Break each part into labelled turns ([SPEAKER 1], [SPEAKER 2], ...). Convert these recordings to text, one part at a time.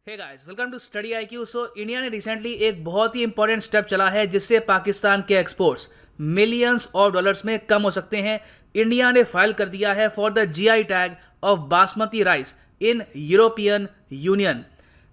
[SPEAKER 1] Hey guys, welcome to study IQ। So India ने recently एक बहुत ही इंपॉर्टेंट स्टेप चला है जिससे पाकिस्तान के एक्सपोर्ट्स मिलियंस ऑफ डॉलर्स में कम हो सकते हैं। इंडिया ने फाइल कर दिया है for the GI tag of basmati rice in European union.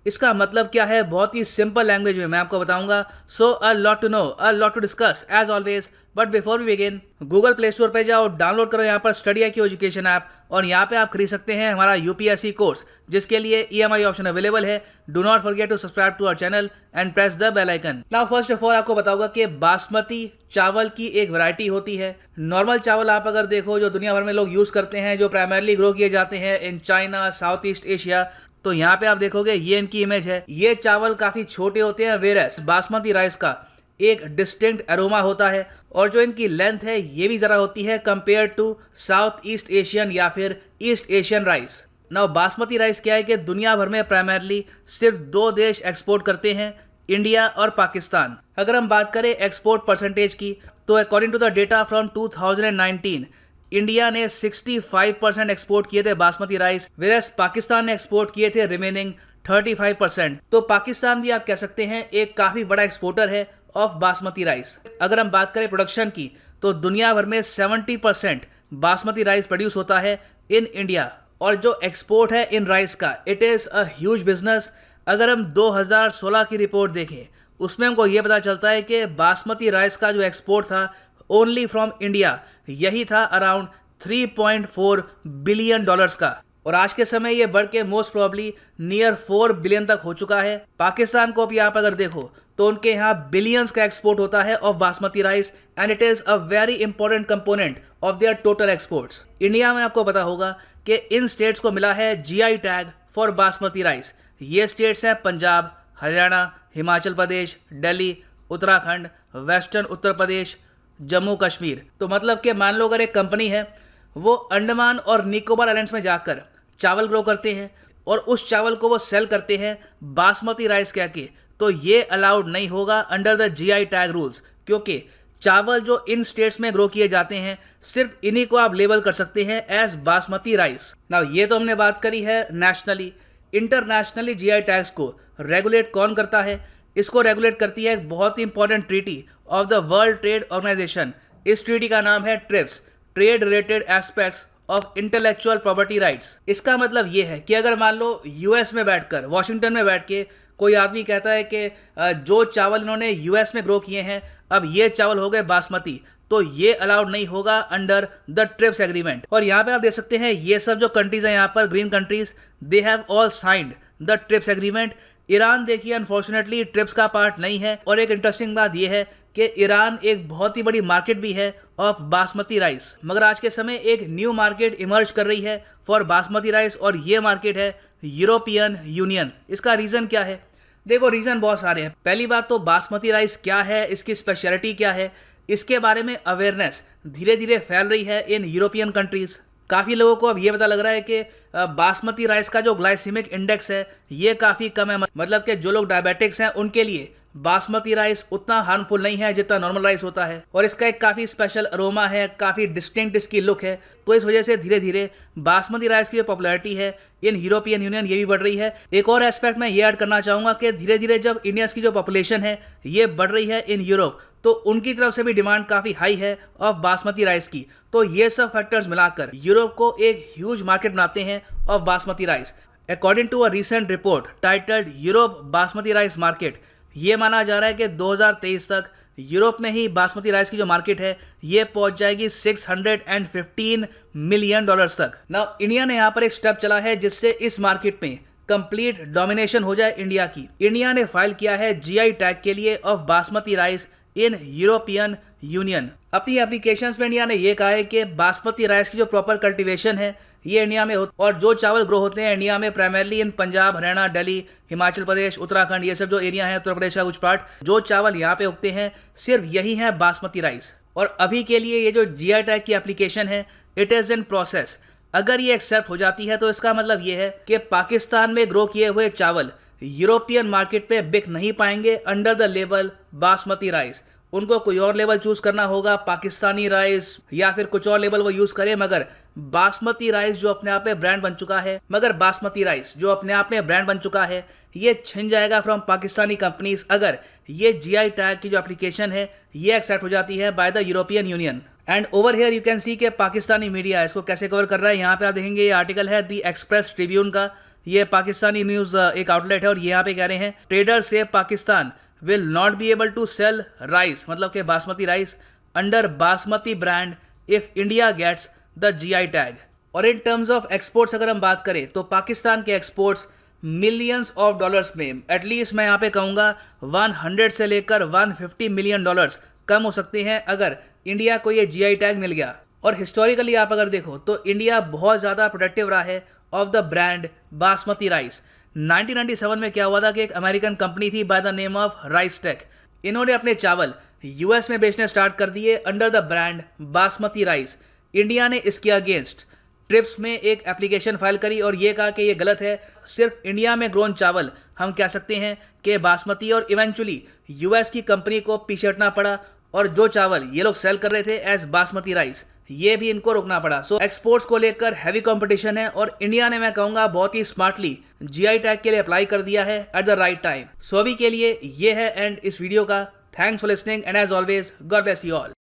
[SPEAKER 1] इसका मतलब क्या है, बहुत ही सिंपल लैंग्वेज में मैं आपको बताऊंगा। So a lot to know, a lot to discuss as always, but before we begin, Google play store पे जाओ, डाउनलोड करो यहाँ पर स्टडी IQ एजुकेशन ऐप, और यहाँ पे आप खरीद सकते हैं हमारा UPSC कोर्स जिसके लिए EMI ऑप्शन अवेलेबल है। Do not forget to subscribe to our channel and press the bell icon. Now first of all आपको बताऊंगा कि बासमती चावल की एक वैरायटी होती है। नॉर्मल चावल आप अगर देखो जो दुनिया भर में लोग यूज करते हैं, जो प्राइमरली ग्रो किए जाते हैं in China, south east Asia, तो यहाँ पे आप देखोगे ये इनकी इमेज है। ये चावल काफी छोटे होते हैं, वेरस बासमती राइस का एक डिस्टिंक्ट एरोमा होता है, और जो इनकी लेंथ है ये भी ज़रा होती है compare to south east Asian या फिर east Asian rice. Now basmati rice क्या है कि दुनिया भर में प्राइमरली सिर्फ दो देश एक्सपोर्ट करते हैं, इंडिया और पाकिस्तान। अगर हम बात करें एक्सपोर्ट परसेंटेज की, तो according to the data from 2019 India ने 65% एक्सपोर्ट किए थे बासमती राइस, वेरस पाकिस्तान ने एक्सपोर्ट किए थे रिमेनिंग 35%। तो पाकिस्तान भी आप कह सकते हैं एक काफ़ी बड़ा एक्सपोर्टर है ऑफ बासमती राइस। अगर हम बात करें प्रोडक्शन की, तो दुनिया भर में 70% बासमती राइस प्रोड्यूस होता है इन इंडिया, और जो एक्सपोर्ट है इन राइस का, it is a huge business. अगर हम 2016 की रिपोर्ट देखें, उसमें हमको ये पता चलता है कि बासमती राइस का जो एक्सपोर्ट था ओनली फ्रॉम इंडिया, यही था अराउंड 3.4 बिलियन डॉलर्स का, और आज के समय ये बढ़ के मोस्ट प्रॉब्ली नियर 4 बिलियन तक हो चुका है। पाकिस्तान को भी आप अगर देखो तो उनके यहाँ बिलियंस का एक्सपोर्ट होता है of basmati rice, and it is a very important component of their total exports. India में आपको पता होगा कि इन स्टेट्स को मिला है GI tag for basmati rice. ये स्टेट्स हैं पंजाब, हरियाणा, हिमाचल प्रदेश, दिल्ली, उत्तराखंड, वेस्टर्न उत्तर प्रदेश, जम्मू कश्मीर। तो मतलब कि मान लो अगर एक कंपनी है, वो अंडमान और निकोबार आइलैंड्स में जाकर चावल ग्रो करते हैं और उस चावल को वो सेल करते हैं बासमती राइस कह के, तो ये अलाउड नहीं होगा under the GI tag rules, क्योंकि चावल जो इन स्टेट्स में ग्रो किए जाते हैं सिर्फ इन्हीं को आप लेबल कर सकते हैं एज बासमती राइस। नाउ ये तो हमने बात करी है नेशनली। इंटरनेशनली GI टैग्स को रेगुलेट कौन करता है? इसको रेगुलेट करती है एक बहुत ही important treaty of the world trade organization. इस ट्रीटी का नाम है TRIPS, trade related aspects of intellectual property rights. इसका मतलब ये है कि अगर मान लो US में बैठकर, वॉशिंगटन में बैठ के कोई आदमी कहता है कि जो चावल इन्होंने US में ग्रो किए हैं, अब ये चावल हो गए बासमती, तो ये अलाउड नहीं होगा अंडर द ट्रिप्स एग्रीमेंट। और यहाँ पे आप देख सकते हैं ये सब जो कंट्रीज हैं यहाँ पर, green countries, they have all signed the trips agreement. Iran देखिए अनफॉर्चुनेटली ट्रिप्स का पार्ट नहीं है, और एक इंटरेस्टिंग बात यह है कि ईरान एक बहुत ही बड़ी मार्केट भी है ऑफ बासमती राइस, मगर आज के समय एक न्यू मार्केट इमर्ज कर रही है फॉर बासमती राइस, और ये मार्केट है यूरोपियन यूनियन। इसका रीज़न क्या है? देखो रीज़न बहुत सारे हैं। पहली बात तो बासमती राइस क्या है, इसकी स्पेशलिटी क्या है, इसके बारे में अवेयरनेस धीरे धीरे फैल रही है इन यूरोपियन कंट्रीज़। काफ़ी लोगों को अब ये पता लग रहा है कि बासमती राइस का जो ग्लाइसीमिक इंडेक्स है ये काफ़ी कम है, मतलब कि जो लोग डायबिटिक्स हैं उनके लिए बासमती राइस उतना हार्मफुल नहीं है जितना नॉर्मल राइस होता है, और इसका एक काफ़ी स्पेशल अरोमा है, काफ़ी डिस्टिंक्ट इसकी लुक है। तो इस वजह से धीरे धीरे बासमती राइस की जो पॉपुलैरिटी है इन यूरोपियन यूनियन ये भी बढ़ रही है। एक और एस्पेक्ट मैं ये ऐड करना चाहूँगा कि धीरे धीरे जब इंडियंस की जो पॉपुलेशन है ये बढ़ रही है इन यूरोप, तो उनकी तरफ से भी डिमांड काफ़ी हाई है ऑफ बासमती राइस की। तो ये सब फैक्टर्स मिलाकर यूरोप को एक ह्यूज मार्केट बनाते हैं of basmati rice. According to a recent report titled Europe basmati rice market, ये माना जा रहा है कि 2023 तक यूरोप में ही बासमती राइस की जो मार्केट है ये पहुंच जाएगी 615 मिलियन डॉलर्स तक। नाउ इंडिया ने यहाँ पर एक स्टेप चला है जिससे इस मार्केट में कंप्लीट डोमिनेशन हो जाए इंडिया की। इंडिया ने फाइल किया है GI टैग के लिए of basmati rice in European union. अपनी एप्लीकेशंस में इंडिया ने ये कहा है कि बासमती राइस की जो प्रॉपर कल्टीवेशन है ये इंडिया में हो, और जो चावल ग्रो होते हैं इंडिया में प्राइमरली इन पंजाब, हरियाणा, दिल्ली, हिमाचल प्रदेश, उत्तराखंड, ये सब जो एरिया हैं, उत्तर प्रदेश का कुछ पार्ट, जो चावल यहाँ पे उगते हैं सिर्फ यही है बासमती राइस। और अभी के लिए ये जो GI टैग की एप्लीकेशन है इट इज़ इन प्रोसेस। अगर ये एक्सेप्ट हो जाती है तो इसका मतलब ये है कि पाकिस्तान में ग्रो किए हुए चावल यूरोपियन मार्केट पे बिक नहीं पाएंगे under the label basmati rice. उनको कोई और लेवल चूज करना होगा, पाकिस्तानी राइस या फिर कुछ और लेवल वो यूज़ करें, मगर बासमती राइस जो अपने आप में ब्रांड बन चुका है, मगर बासमती राइस जो अपने आप में ब्रांड बन चुका है ये छिन जाएगा फ्रॉम पाकिस्तानी कंपनीज अगर ये जीआई टैग की जो एप्लीकेशन है ये एक्सेप्ट हो जाती है by the European union. And over here you can see के पाकिस्तानी मीडिया इसको कैसे कवर कर रहा है। यहाँ पे आप देखेंगे ये आर्टिकल है दी एक्सप्रेस ट्रिब्यून का, ये पाकिस्तानी न्यूज एक आउटलेट है और यहाँ पे कह रहे हैं ट्रेडर से Pakistan will not be able to sell rice, मतलब के basmati rice under basmati brand if India gets the GI tag. और इन टर्म्स ऑफ एक्सपोर्ट्स अगर हम बात करें तो पाकिस्तान के एक्सपोर्ट्स मिलियंस ऑफ डॉलर्स में, एटलीस्ट मैं यहाँ पे कहूँगा 100 से लेकर 150 मिलियन डॉलर्स कम हो सकते हैं अगर इंडिया को ये जीआई टैग मिल गया। और हिस्टोरिकली आप अगर देखो तो इंडिया बहुत ज़्यादा प्रोटेक्टिव रहा है of the brand basmati rice. 1997 में क्या हुआ था कि एक अमेरिकन कंपनी थी by the name of RiceTec, इन्होंने अपने चावल यूएस में बेचने स्टार्ट कर दिए under the brand basmati rice. India ने इसके अगेंस्ट ट्रिप्स में एक एप्लीकेशन फाइल करी और ये कहा कि ये गलत है, सिर्फ इंडिया में ग्रोन चावल हम कह सकते हैं कि बासमती, और इवेंचुअली यूएस की कंपनी को पीछे हटना पड़ा और जो चावल ये लोग सेल कर रहे थे एज बासमती राइस ये भी इनको रोकना पड़ा। सो एक्सपोर्ट्स को लेकर हैवी कंपटीशन है और इंडिया ने मैं कहूँगा बहुत ही स्मार्टली जीआई टैग के लिए अप्लाई कर दिया है at the right time. So अभी के लिए ये है एंड इस वीडियो का। Thanks for listening and as always God bless you all.